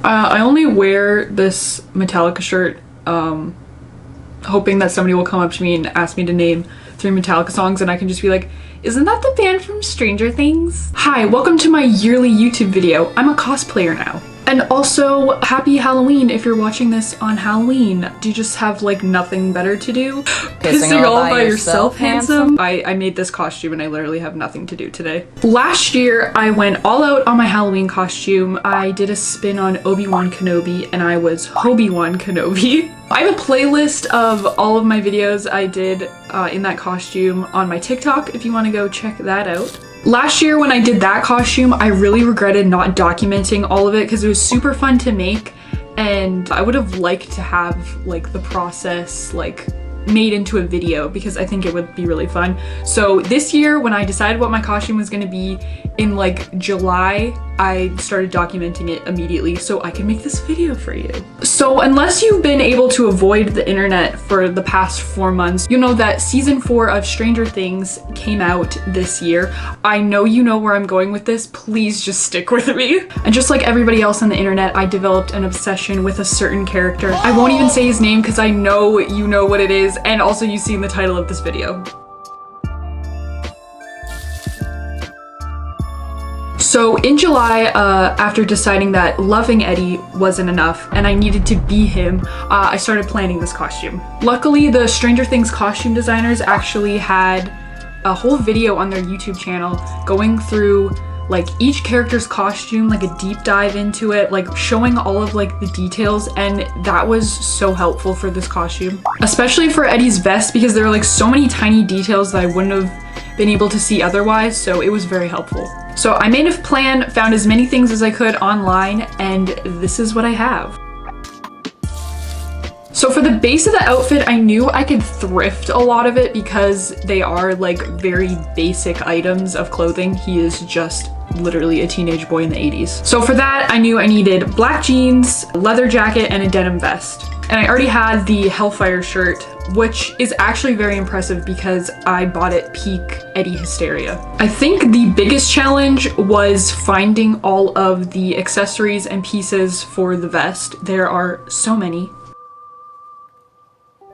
I only wear this Metallica shirt hoping that somebody will come up to me and ask me to name 3 Metallica songs, and I can just be like, isn't that the band from Stranger Things? Hi, welcome to my yearly YouTube video. I'm a cosplayer now. And also, happy Halloween if you're watching this on Halloween. Do you just have like nothing better to do? Pissing all by yourself, handsome? I made this costume and I literally have nothing to do today. Last year, I went all out on my Halloween costume. I did a spin on Obi-Wan Kenobi and I was Hobie-Wan Kenobi. I have a playlist of all of my videos I did in that costume on my TikTok if you want to go check that out. Last year when I did that costume, I really regretted not documenting all of it because it was super fun to make, and I would have liked to have like the process like made into a video because I think it would be really fun. So this year when I decided what my costume was going to be in like July, I started documenting it immediately so I could make this video for you. So unless you've been able to avoid the internet for the past 4 months, you know that season 4 of Stranger Things came out this year. I know you know where I'm going with this, please just stick with me. And just like everybody else on the internet, I developed an obsession with a certain character. I won't even say his name because I know you know what it is, and also you've seen the title of this video. So in July, after deciding that loving Eddie wasn't enough and I needed to be him, I started planning this costume. Luckily, the Stranger Things costume designers actually had a whole video on their YouTube channel going through like each character's costume, like a deep dive into it, like showing all of like the details, and that was so helpful for this costume. Especially for Eddie's vest because there were like so many tiny details that I wouldn't have been able to see otherwise, so it was very helpful. So I made a plan, found as many things as I could online, and this is what I have. So for the base of the outfit, I knew I could thrift a lot of it because they are like very basic items of clothing. He is just literally a teenage boy in the 80s. So for that, I knew I needed black jeans, leather jacket, and a denim vest. And I already had the Hellfire shirt, which is actually very impressive because I bought it peak Eddie hysteria. I think the biggest challenge was finding all of the accessories and pieces for the vest. There are so many.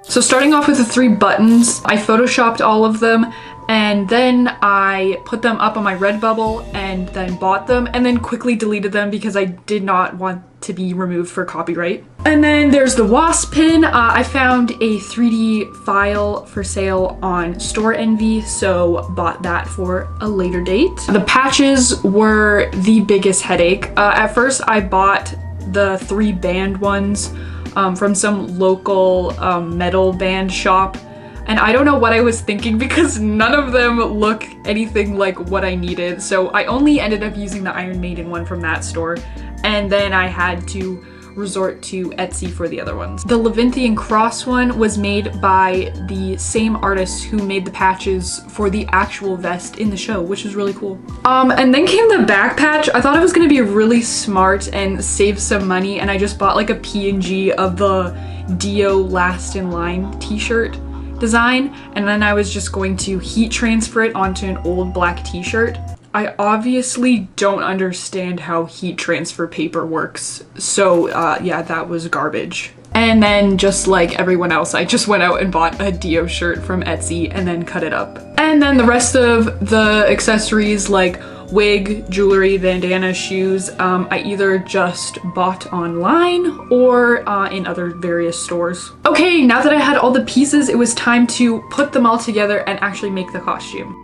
So starting off with the 3 buttons, I photoshopped all of them, and then I put them up on my Redbubble and then bought them and then quickly deleted them because I did not want to be removed for copyright. And then there's the wasp pin. I found a 3D file for sale on Store Envy, so bought that for a later date. The patches were the biggest headache. At first I bought the 3 band ones from some local metal band shop. And I don't know what I was thinking because none of them look anything like what I needed. So I only ended up using the Iron Maiden one from that store. And then I had to resort to Etsy for the other ones. The Levanthian Cross one was made by the same artist who made the patches for the actual vest in the show, which is really cool. And then came the back patch. I thought it was gonna be really smart and save some money, and I just bought like a PNG of the Dio Last in Line t-shirt design, and then I was just going to heat transfer it onto an old black t-shirt. I obviously don't understand how heat transfer paper works, so yeah, that was garbage. And then just like everyone else, I just went out and bought a Dio shirt from Etsy and then cut it up. And then the rest of the accessories like wig, jewelry, bandana, shoes, I either just bought online or in other various stores. Okay, now that I had all the pieces, it was time to put them all together and actually make the costume.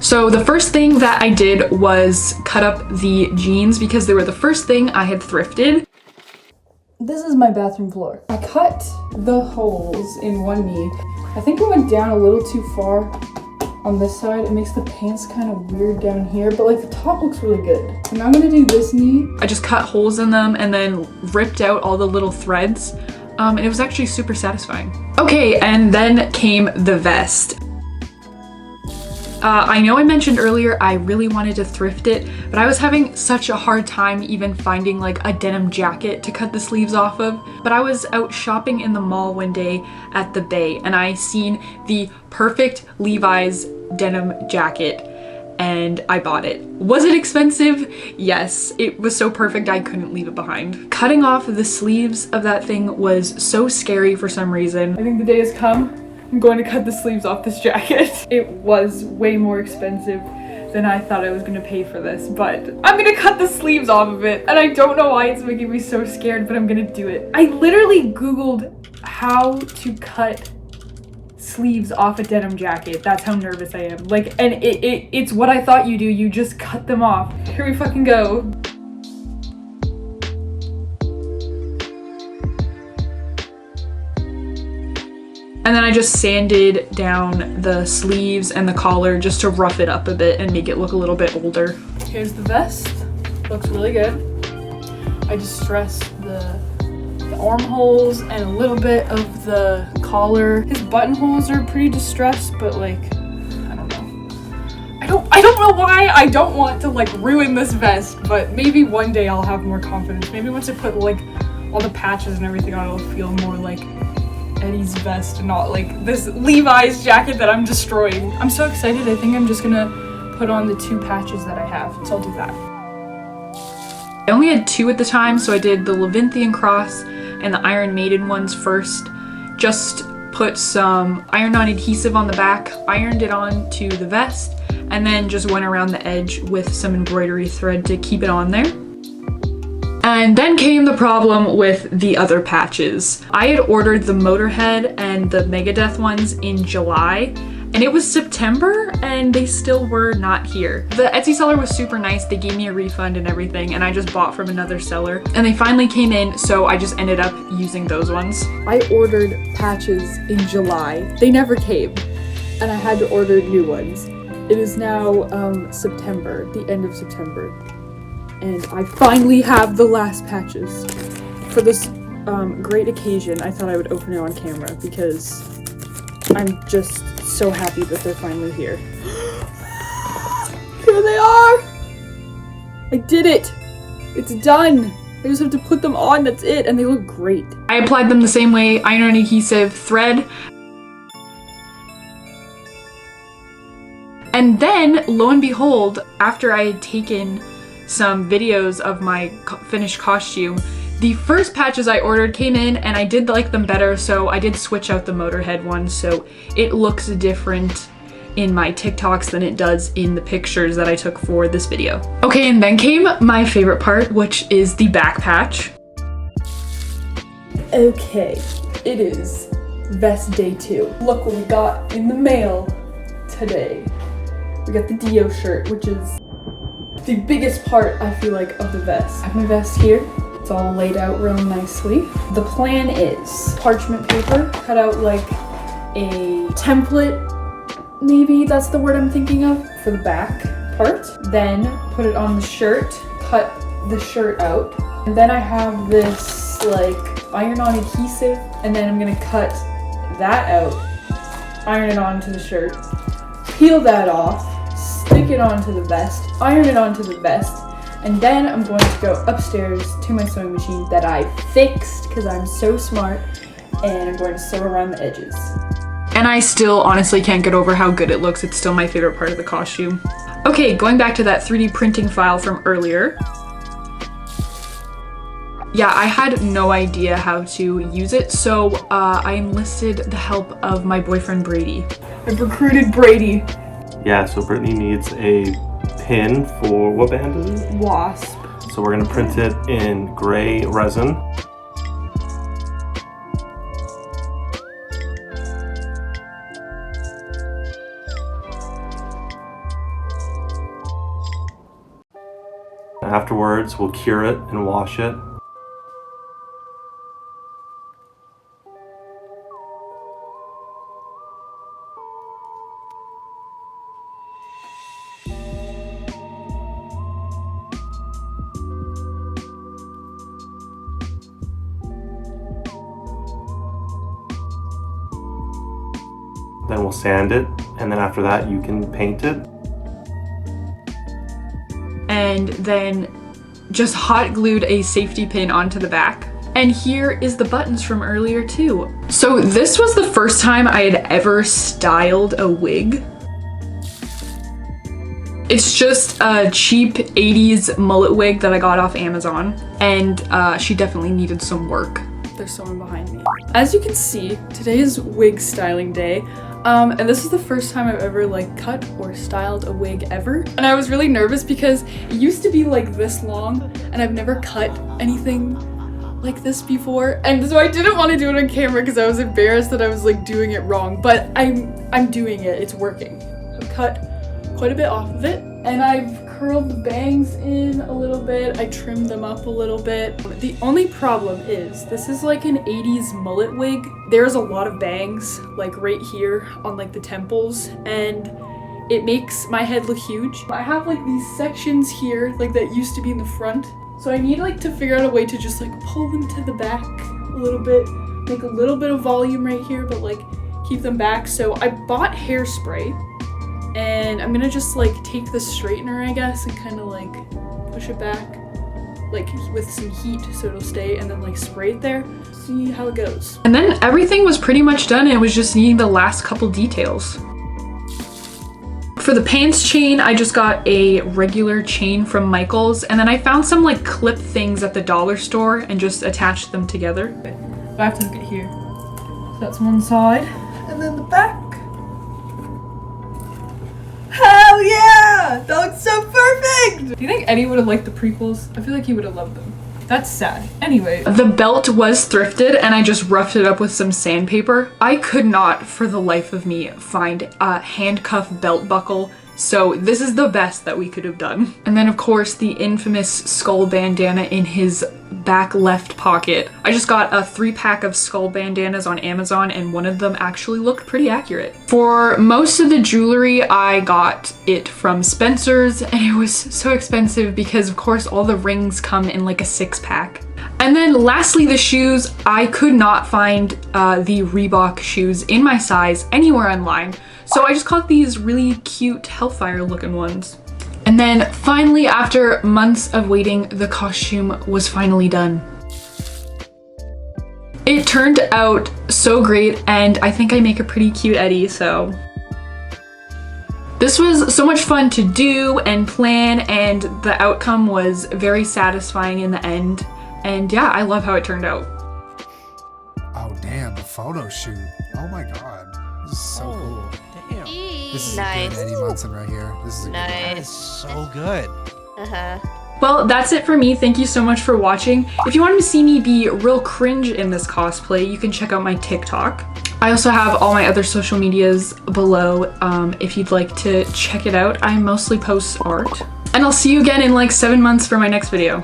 So the first thing that I did was cut up the jeans because they were the first thing I had thrifted. This is my bathroom floor. I cut the holes in one knee. I think it went down a little too far on this side. It makes the pants kind of weird down here, but like the top looks really good. And I'm gonna do this knee. I just cut holes in them and then ripped out all the little threads. And it was actually super satisfying. Okay, and then came the vest. I know I mentioned earlier I really wanted to thrift it, but I was having such a hard time even finding like a denim jacket to cut the sleeves off of. But I was out shopping in the mall one day at the Bay and I seen the perfect Levi's denim jacket and I bought it. Was it expensive? Yes. It was so perfect I couldn't leave it behind. Cutting off the sleeves of that thing was so scary for some reason. I think the day has come. I'm going to cut the sleeves off this jacket. It was way more expensive than I thought I was gonna pay for this, but I'm gonna cut the sleeves off of it. And I don't know why it's making me so scared, but I'm gonna do it. I literally Googled how to cut sleeves off a denim jacket. That's how nervous I am. Like, and it's what I thought you do. You just cut them off. Here we fucking go. And then I just sanded down the sleeves and the collar just to rough it up a bit and make it look a little bit older. Here's the vest. Looks really good. I just stressed the armholes and a little bit of the collar. His buttonholes are pretty distressed, but like, I don't know. I don't know why I don't want to like ruin this vest, but maybe one day I'll have more confidence. Maybe once I put like all the patches and everything on, it'll feel more like Eddie's vest and not like this Levi's jacket that I'm destroying. I'm so excited. I think I'm just gonna put on the 2 patches that I have, so I'll do that. I only had 2 at the time, so I did the Levinthian cross and the Iron Maiden ones first. Just put some iron-on adhesive on the back, ironed it on to the vest, and then just went around the edge with some embroidery thread to keep it on there. And then came the problem with the other patches. I had ordered the Motorhead and the Megadeth ones in July, and it was September and they still were not here. The Etsy seller was super nice. They gave me a refund and everything, and I just bought from another seller. And they finally came in, so I just ended up using those ones. I ordered patches in July. They never came, and I had to order new ones. It is now September, the end of September. And I finally have the last patches. For this great occasion, I thought I would open it on camera because I'm just so happy that they're finally here. Here they are! I did it! It's done! I just have to put them on, that's it, and they look great. I applied them the same way, iron-on adhesive, thread. And then, lo and behold, after I had taken some videos of my finished costume, the first patches I ordered came in and I did like them better, so I did switch out the Motorhead one so it looks different in my TikToks than it does in the pictures that I took for this video. Okay, and then came my favorite part, which is the back patch. Okay, it is vest day 2. Look what we got in the mail today. We got the Dio shirt, which is the biggest part, I feel like, of the vest. I have my vest here. It's all laid out real nicely. The plan is parchment paper, cut out like a template, maybe that's the word I'm thinking of, for the back part. Then put it on the shirt, cut the shirt out. And then I have this like iron-on adhesive, and then I'm gonna cut that out, iron it onto the shirt, peel that off, stick it onto the vest, iron it onto the vest, and then I'm going to go upstairs to my sewing machine that I fixed because I'm so smart, and I'm going to sew around the edges. And I still honestly can't get over how good it looks. It's still my favorite part of the costume. Okay, going back to that 3D printing file from earlier. Yeah, I had no idea how to use it, so I enlisted the help of my boyfriend Brady. I've recruited Brady. Yeah, so Brittany needs a pin for, what band is it? Wasp. So we're gonna print it in gray resin. Afterwards, we'll cure it and wash it. Then we'll sand it, and then after that you can paint it. And then just hot glued a safety pin onto the back. And here is the buttons from earlier too. So this was the first time I had ever styled a wig. It's just a cheap 80s mullet wig that I got off Amazon, and she definitely needed some work. There's someone behind me. As you can see, today is wig styling day. And this is the first time I've ever like cut or styled a wig ever. And I was really nervous because it used to be like this long and I've never cut anything like this before. And so I didn't want to do it on camera because I was embarrassed that I was like doing it wrong, but I'm doing it, it's working. I've cut quite a bit off of it and I've curled the bangs in a little bit. I trimmed them up a little bit. The only problem is this is like an 80s mullet wig. There's a lot of bangs like right here on like the temples and it makes my head look huge. I have like these sections here like that used to be in the front. So I need like to figure out a way to just like pull them to the back a little bit, make a little bit of volume right here, but like keep them back. So I bought hairspray. And I'm gonna just like take the straightener, I guess, and kind of like push it back like with some heat so it'll stay and then like spray it there. See how it goes. And then everything was pretty much done and it was just needing the last couple details. For the pants chain, I just got a regular chain from Michaels and then I found some like clip things at the dollar store and just attached them together. But I have to look at here. So that's one side and then the back. Hell yeah! That looks so perfect! Do you think Eddie would have liked the prequels? I feel like he would have loved them. That's sad. Anyway. The belt was thrifted and I just roughed it up with some sandpaper. I could not, for the life of me, find a handcuff belt buckle, so this is the best that we could have done. And then of course the infamous skull bandana in his back left pocket. I just got a 3-pack of skull bandanas on Amazon and one of them actually looked pretty accurate. For most of the jewelry, I got it from Spencer's and it was so expensive because of course all the rings come in like a 6-pack. And then lastly, the shoes. I could not find the Reebok shoes in my size anywhere online. So I just got these really cute Hellfire looking ones. And then finally, after months of waiting, the costume was finally done. It turned out so great and I think I make a pretty cute Eddie, so. This was so much fun to do and plan and the outcome was very satisfying in the end. And yeah, I love how it turned out. Oh damn, the photo shoot. Oh my god. This is so cool. Damn. This is Nice. a good Eddie Munson right here. This is a Nice. good It's one. so good. Uh-huh. Well, that's it for me. Thank you so much for watching. If you want to see me be real cringe in this cosplay, you can check out my TikTok. I also have all my other social medias below if you'd like to check it out. I mostly post art. And I'll see you again in like 7 months for my next video.